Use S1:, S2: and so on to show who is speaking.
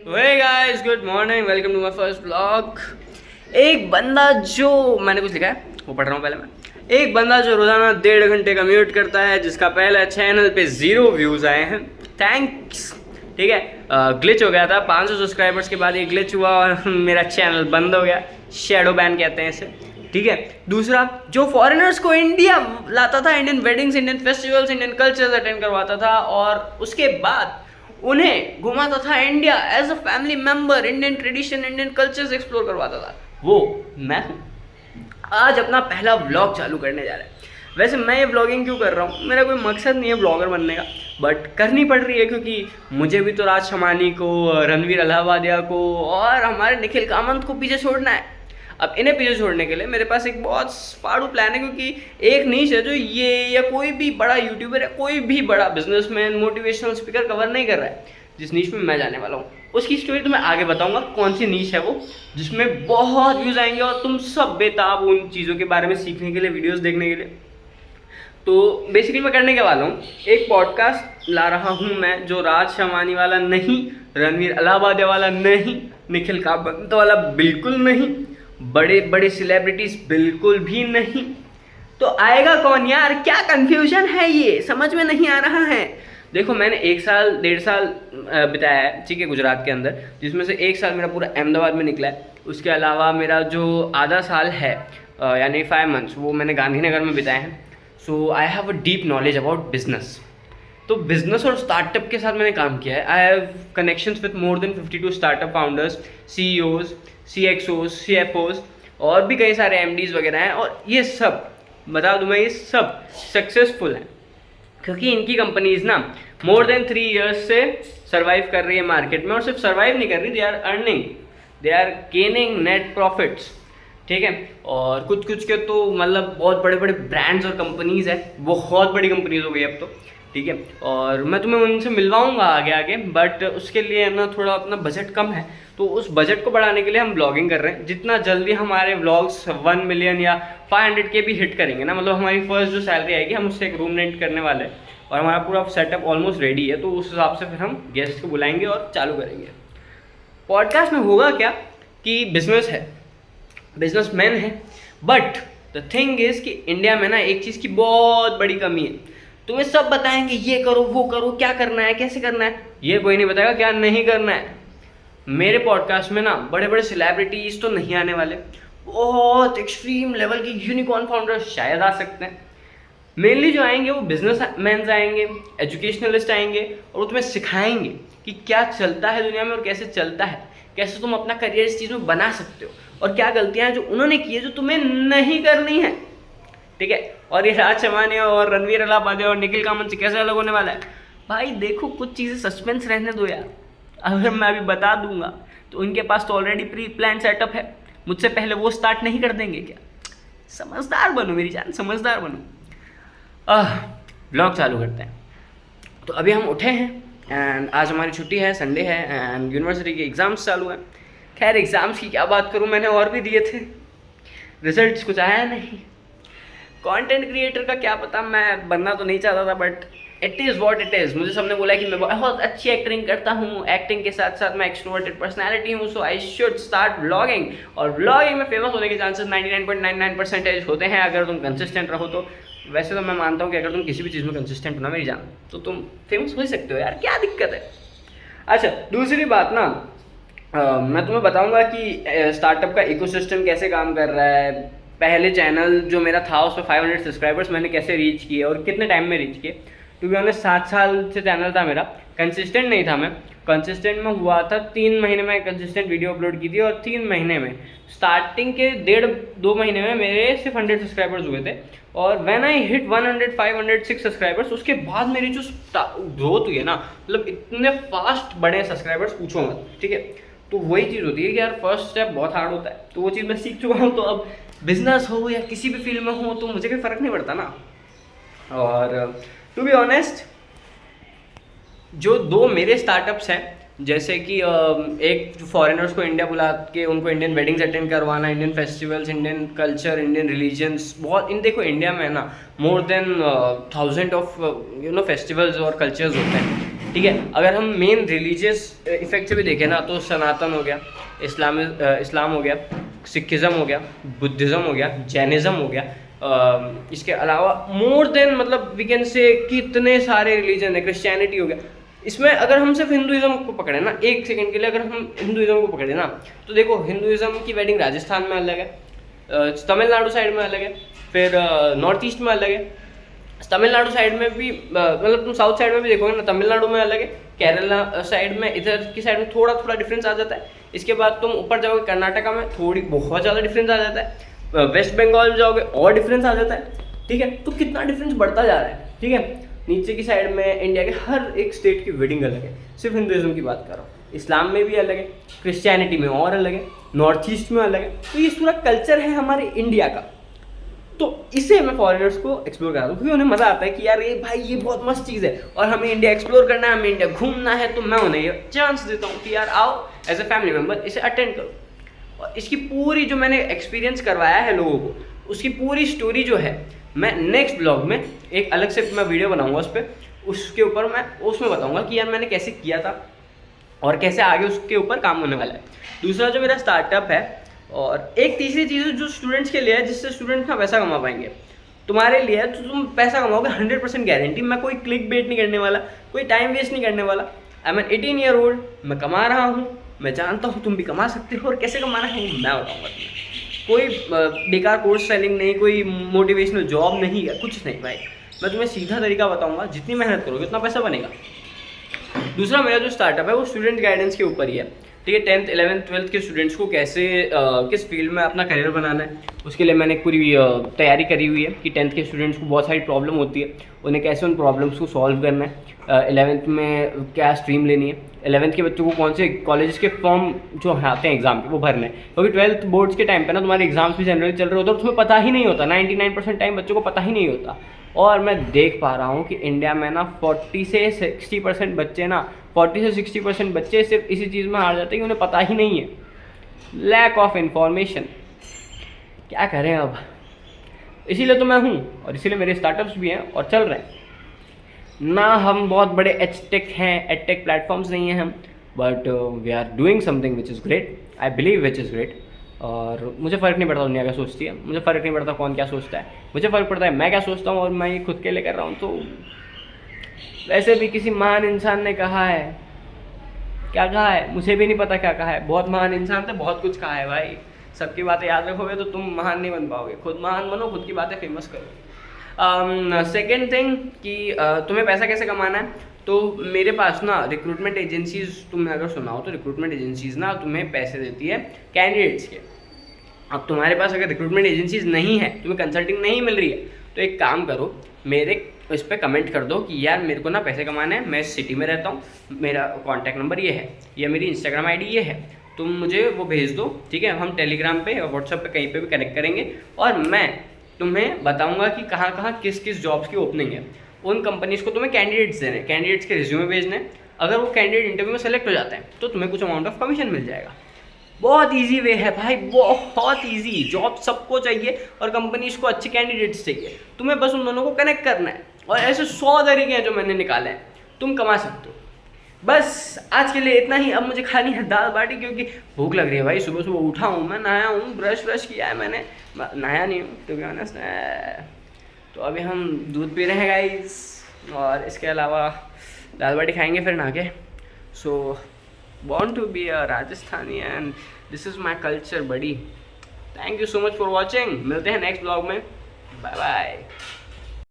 S1: Hey guys, good morning, welcome to my first blog. एक बंदा जो मैंने कुछ लिखा है वो पढ़ रहा हूँ पहले मैं। एक बंदा जो रोजाना 1.5 घंटे कम्यूट करता है, जिसका पहला चैनल पे 0 व्यूज आए हैं, थैंक्स। ठीक है, ग्लिच हो गया था 500 सब्सक्राइबर्स के बाद ये ग्लिच हुआ और मेरा चैनल बंद हो गया। शैडो बैन कहते हैं इसे। ठीक है, दूसरा जो फॉरेनर्स को इंडिया लाता था, Indian weddings, Indian festivals, Indian cultures attend करवाता था और उसके बाद उन्हें घुमाता था India as a family member, Indian tradition, Indian cultures explore करवाता था, वो मैं हूँ। आज अपना पहला व्लॉग चालू करने जा रहा है। वैसे मैं ये व्लॉगिंग क्यों कर रहा हूँ, मेरा कोई मकसद नहीं है ब्लॉगर बनने का, बट करनी पड़ रही है क्योंकि मुझे भी तो राज शमानी को, रणवीर अलाहाबादिया को और हमारे निखिल कामत को पीछे छोड़ना है। अब इन्हें पीछे छोड़ने के लिए मेरे पास एक बहुत फाड़ू प्लान है, क्योंकि एक नीश है जो ये या कोई भी बड़ा यूट्यूबर या कोई भी बड़ा बिजनेसमैन, मोटिवेशनल स्पीकर कवर नहीं कर रहा है। जिस नीश में मैं जाने वाला हूँ उसकी स्टोरी तो मैं आगे बताऊंगा, कौन सी नीश है वो जिसमें बहुत व्यूज़ आएंगे और तुम सब बेताब उन चीज़ों के बारे में सीखने के लिए, वीडियोज़ देखने के लिए। तो बेसिकली मैं करने के वाला हूँ, एक पॉडकास्ट ला रहा हूँ मैं, जो राज शमानी वाला नहीं, रणवीर अलाहाबादिया वाला नहीं, निखिल कामत वाला बिल्कुल नहीं, बड़े बड़े सेलिब्रिटीज बिल्कुल भी नहीं। तो आएगा कौन यार? क्या कंफ्यूजन है, ये समझ में नहीं आ रहा है। देखो, मैंने 1 साल 1.5 साल बिताया है, ठीक है, गुजरात के अंदर, जिसमें से 1 साल मेरा पूरा अहमदाबाद में निकला है। उसके अलावा मेरा जो आधा साल है, यानी 5 मंथ्स, वो मैंने गांधीनगर में बिताए हैं। So I have a deep knowledge about business. तो बिजनेस और स्टार्टअप के साथ मैंने काम किया है। I have connections with more than 52 startup founders, CEOs, CXOs, CFOs और भी कई सारे MDs वगैरह हैं। और ये सब बता दूं मैं, ये सब सक्सेसफुल हैं क्योंकि इनकी कंपनीज ना मोर देन 3 इयर्स से सर्वाइव कर रही है मार्केट में। और सिर्फ सर्वाइव नहीं कर रही, they are earning, they are gaining net profits. ठीक है, और कुछ कुछ के तो मतलब बहुत बड़े बड़े ब्रांड्स और कंपनीज हैं, बहुत बड़ी कंपनीज हो गई अब तो। ठीक है, और मैं तुम्हें उनसे मिलवाऊंगा आगे आगे, बट उसके लिए ना थोड़ा अपना बजट कम है, तो उस बजट को बढ़ाने के लिए हम ब्लॉगिंग कर रहे हैं। जितना जल्दी हमारे व्लॉग्स 1 मिलियन या 500 के भी हिट करेंगे ना, मतलब हमारी फर्स्ट जो सैलरी आएगी, हम उससे एक रूम रेंट करने वाले हैं और हमारा पूरा सेटअप ऑलमोस्ट रेडी है। तो उस हिसाब से फिर हम गेस्ट को बुलाएंगे और चालू करेंगे। पॉडकास्ट में होगा क्या कि बिजनेस है, बिजनेसमैन है, बट द थिंग इज कि इंडिया में ना एक चीज़ की बहुत बड़ी कमी है। तुम्हें सब बताएंगे ये करो, वो करो, क्या करना है, कैसे करना है, ये कोई नहीं बताएगा क्या नहीं करना है। मेरे पॉडकास्ट में ना बड़े बड़े सेलिब्रिटीज तो नहीं आने वाले, बहुत एक्सट्रीम लेवल के यूनिकॉर्न फाउंडर्स शायद आ सकते हैं। मेनली जो आएंगे वो बिजनेस मैन आएंगे, एजुकेशनलिस्ट आएंगे, और वो तुम्हें सिखाएंगे कि क्या चलता है दुनिया में और कैसे चलता है, कैसे तुम अपना करियर इस चीज़ में बना सकते हो, और क्या गलतियां हैं जो उन्होंने की है जो तुम्हें नहीं करनी है। ठीक है, और ये राज शमानी और रणवीर अलाहाबादिया और निखिल कामत से कैसे अलग होने वाला है, भाई देखो, कुछ चीज़ें सस्पेंस रहने दो यार। अगर मैं अभी बता दूंगा तो उनके पास तो ऑलरेडी प्री प्लान सेटअप है, मुझसे पहले वो स्टार्ट नहीं कर देंगे क्या? समझदार बनो मेरी जान, समझदार बनो। ब्लॉग चालू करते हैं। तो अभी हम उठे हैं एंड आज हमारी छुट्टी है, संडे है, एंड यूनिवर्सिटी के एग्ज़ाम्स चालू हैं। खैर, एग्ज़ाम्स की क्या बात करूं, मैंने और भी दिए थे, रिजल्ट्स कुछ आया नहीं। कंटेंट क्रिएटर का क्या पता, मैं बनना तो नहीं चाहता था, but it is what it is. मुझे सबने बोला कि मैं बहुत अच्छी एक्टिंग करता हूँ, एक्टिंग के साथ साथ मैं एक्सट्रोवर्टेड पर्सनैलिटी हूँ, सो आई शुड स्टार्ट व्लॉगिंग। और व्लॉगिंग में फेमस होने के चांसेस 99.99% होते हैं अगर तुम कंसिस्टेंट रहो तो। वैसे तो मैं मानता हूँ कि अगर तुम किसी भी चीज़ में कंसिस्टेंट हो ना मेरी जान, तो तुम फेमस हो ही सकते हो यार, क्या दिक्कत है। अच्छा, दूसरी बात ना, मैं तुम्हें बताऊंगा कि स्टार्टअप का इकोसिस्टम कैसे काम कर रहा है। पहले चैनल जो मेरा था उसमें 500 सब्सक्राइबर्स मैंने कैसे रीच किए और कितने टाइम में रीच किए। टू बी ऑनेस्ट 7 साल से चैनल था मेरा, कंसिस्टेंट नहीं था मैं। कंसिस्टेंट में हुआ था 3 महीने में कंसिस्टेंट वीडियो अपलोड की थी, और 3 महीने में, स्टार्टिंग के 1.5-2 महीने में मेरे सिर्फ 100 सब्सक्राइबर्स हुए थे। और व्हेन आई हिट 100, 500, 6 सब्सक्राइबर्स, उसके बाद मेरी जो ग्रोथ हुई है ना, मतलब इतने फास्ट बढ़े सब्सक्राइबर्स, पूछो मत। ठीक है, तो वही चीज़ होती है कि यार फर्स्ट स्टेप बहुत हार्ड होता है, तो वो चीज़ मैं सीख चुका हूँ। तो अब बिजनेस हो या किसी भी फील्ड में हो तो मुझे कोई फ़र्क नहीं पड़ता ना। और टू बी ऑनेस्ट, जो 2 मेरे स्टार्टअप्स हैं, जैसे कि एक जो फॉरेनर्स को इंडिया बुला के उनको इंडियन वेडिंग्स अटेंड करवाना, Indian festivals, Indian culture, Indian religions, बहुत इन देखो इंडिया में ना मोर देन 1000 ऑफ फेस्टिवल्स और कल्चर्स होते हैं। ठीक है। अगर हम मेन रिलीजियस इफेक्ट से भी देखें ना, तो सनातन हो गया, इस्लाम हो गया, सिखिज़म हो गया, बुद्धिज़्म हो गया, जैनिज़्म हो गया, इसके अलावा मोर देन मतलब वी कैन से कितने सारे रिलीजन है, क्रिश्चियनिटी हो गया। इसमें अगर हम सिर्फ हिंदुइज्म को पकड़े ना, एक सेकंड के लिए अगर हम हिंदुइज्म को पकड़े ना, तो देखो हिंदुइज्म की वेडिंग राजस्थान में अलग है, तमिलनाडु साइड में अलग है, फिर नॉर्थ ईस्ट में अलग है, तमिलनाडु साइड में भी मतलब तुम साउथ साइड में भी देखोगे ना, तमिलनाडु में अलग है, केरला साइड में, इधर की साइड में थोड़ा थोड़ा डिफरेंस आ जाता है। इसके बाद तुम ऊपर जाओगे कर्नाटका में थोड़ी बहुत ज़्यादा डिफरेंस आ जाता है, वेस्ट बंगाल में जाओगे और डिफरेंस आ जाता है, ठीक है। तो कितना डिफरेंस बढ़ता जा रहा है, ठीक है। नीचे की साइड में इंडिया के हर एक स्टेट की वेडिंग अलग है, सिर्फ हिंदुइज्म की बात कर रहा हूँ। इस्लाम में भी अलग है, क्रिश्चियनिटी में और अलग है, नॉर्थ ईस्ट में अलग है। तो ये पूरा कल्चर है हमारे इंडिया का, तो इसे मैं फॉरेनर्स को एक्सप्लोर कराता हूँ, क्योंकि उन्हें मज़ा आता है कि यार ये भाई ये बहुत मस्त चीज़ है और हमें इंडिया एक्सप्लोर करना है, हमें इंडिया घूमना है। तो मैं उन्हें ये चांस देता हूँ कि यार आओ एज ए फैमिली मेम्बर इसे अटेंड करो, और इसकी पूरी जो मैंने एक्सपीरियंस करवाया है लोगों को, उसकी पूरी स्टोरी जो है मैं नेक्स्ट ब्लॉग में एक अलग से मैं वीडियो बनाऊँगा उस पर, उसके ऊपर मैं उसमें बताऊँगा कि यार मैंने कैसे किया था और कैसे आगे उसके ऊपर काम होने वाला है। दूसरा जो मेरा स्टार्टअप है, और एक तीसरी चीज़ जो स्टूडेंट्स के लिए है, जिससे स्टूडेंट्स ना पैसा कमा पाएंगे, तुम्हारे लिए है, तो तुम पैसा कमाओगे 100% गारंटी। मैं कोई क्लिक बेट नहीं करने वाला, कोई टाइम वेस्ट नहीं करने वाला। आई एम 18 ईयर ओल्ड, मैं कमा रहा हूँ, मैं जानता हूँ तुम भी कमा सकते हो, और कैसे कमाना है मैं बताऊँगा तुम्हें। कोई बेकार कोर्स सेलिंग नहीं, कोई मोटिवेशनल जॉब नहीं है, कुछ नहीं भाई, मैं तुम्हें सीधा तरीका बताऊँगा, जितनी मेहनत करोगे उतना पैसा बनेगा। दूसरा मेरा जो स्टार्टअप है वो स्टूडेंट गाइडेंस के ऊपर ही है, ठीक है। 10th 11th 12th के स्टूडेंट्स को कैसे किस फील्ड में अपना करियर बनाना है, उसके लिए मैंने एक पूरी तैयारी करी हुई है कि 10th के स्टूडेंट्स को बहुत सारी प्रॉब्लम होती है, उन्हें कैसे उन प्रॉब्लम्स को सॉल्व करना है, 11th में क्या स्ट्रीम लेनी है, 11th के बच्चों को कौन से कॉलेज के फॉर्म जो आते हैं एग्जाम पे वो भरना है, क्योंकि 12th बोर्ड्स के टाइम पे ना तुम्हारे एग्जाम्स भी जनरली चल रहे होते हैं और तुम्हें पता ही नहीं होता, 99% टाइम बच्चों को पता ही नहीं होता। और मैं देख पा रहा हूँ कि इंडिया में ना 40 से 60% बच्चे ना 40 से 60% बच्चे सिर्फ इसी चीज़ में हार जाते हैं कि उन्हें पता ही नहीं है, लैक ऑफ इन्फॉर्मेशन। क्या करें अब, इसीलिए तो मैं हूँ और इसीलिए मेरे स्टार्टअप्स भी हैं और चल रहे हैं ना। हम बहुत बड़े एचटेक हैं, एडटेक प्लेटफॉर्म्स नहीं हैं हम, but we are doing something which is great, I believe which is great. और मुझे फ़र्क नहीं पड़ता दुनिया क्या सोचती है, मुझे फ़र्क नहीं पड़ता कौन क्या सोचता है, मुझे फ़र्क पड़ता है मैं क्या सोचता हूँ और मैं ये खुद के लिए कर रहा हूँ। तो वैसे भी किसी महान इंसान ने कहा है, क्या कहा है मुझे भी नहीं पता क्या कहा है, बहुत महान इंसान थे, बहुत कुछ कहा है भाई। सबकी बातें याद रखोगे तो तुम महान नहीं बन पाओगे, खुद महान बनो, खुद की बातें फेमस करो। सेकेंड थिंग कि तुम्हें पैसा कैसे कमाना है, तो मेरे पास ना रिक्रूटमेंट एजेंसीज़, तुमने अगर सुना हो तो रिक्रूटमेंट एजेंसीज़ ना तुम्हें पैसे देती है कैंडिडेट्स के। अब तुम्हारे पास अगर रिक्रूटमेंट एजेंसीज नहीं है, तुम्हें कंसल्टिंग नहीं मिल रही है, तो एक काम करो, मेरे इस पर कमेंट कर दो कि यार मेरे को ना पैसे कमाने हैं, मैं इस सिटी में रहता हूँ, मेरा कॉन्टैक्ट नंबर ये है या मेरी इंस्टाग्राम आईडी ये है, तुम मुझे वो भेज दो, ठीक है। हम टेलीग्राम पे और व्हाट्सएप पे कहीं पे भी कनेक्ट करेंगे और मैं तुम्हें बताऊँगा कि कहाँ कहाँ किस किस जॉब्स की ओपनिंग है। उन कंपनीज़ को तुम्हें कैंडिडेट्स देने, कैंडिडेट्स के रिज्यूमे भेजने, अगर वो कैंडिडेट इंटरव्यू में सेलेक्ट हो जाते हैं तो तुम्हें कुछ अमाउंट ऑफ कमीशन मिल जाएगा। बहुत इजी वे है भाई, बहुत इजी। जॉब सबको चाहिए और कंपनीज को अच्छे कैंडिडेट्स चाहिए, तुम्हें बस उन दोनों को कनेक्ट करना है। और ऐसे 100 तरीके हैं जो मैंने निकाले हैं, तुम कमा सकते हो। बस आज के लिए इतना ही। अब मुझे खानी है दाल बाटी, क्योंकि भूख लग रही है भाई। सुबह सुबह उठा हूँ मैं, नहाया हूँ, ब्रश किया है मैंने, नहाया नहीं हूँ तो क्या ना। तो अभी हम दूध पी रहे हैं गाइस, और इसके अलावा दाल बाटी खाएंगे फिर नहा के। सो born to be a Rajasthani and this is my culture buddy. Thank you so much for watching. मिलते हैं नेक्स्ट ब्लॉग में, बाय बाय।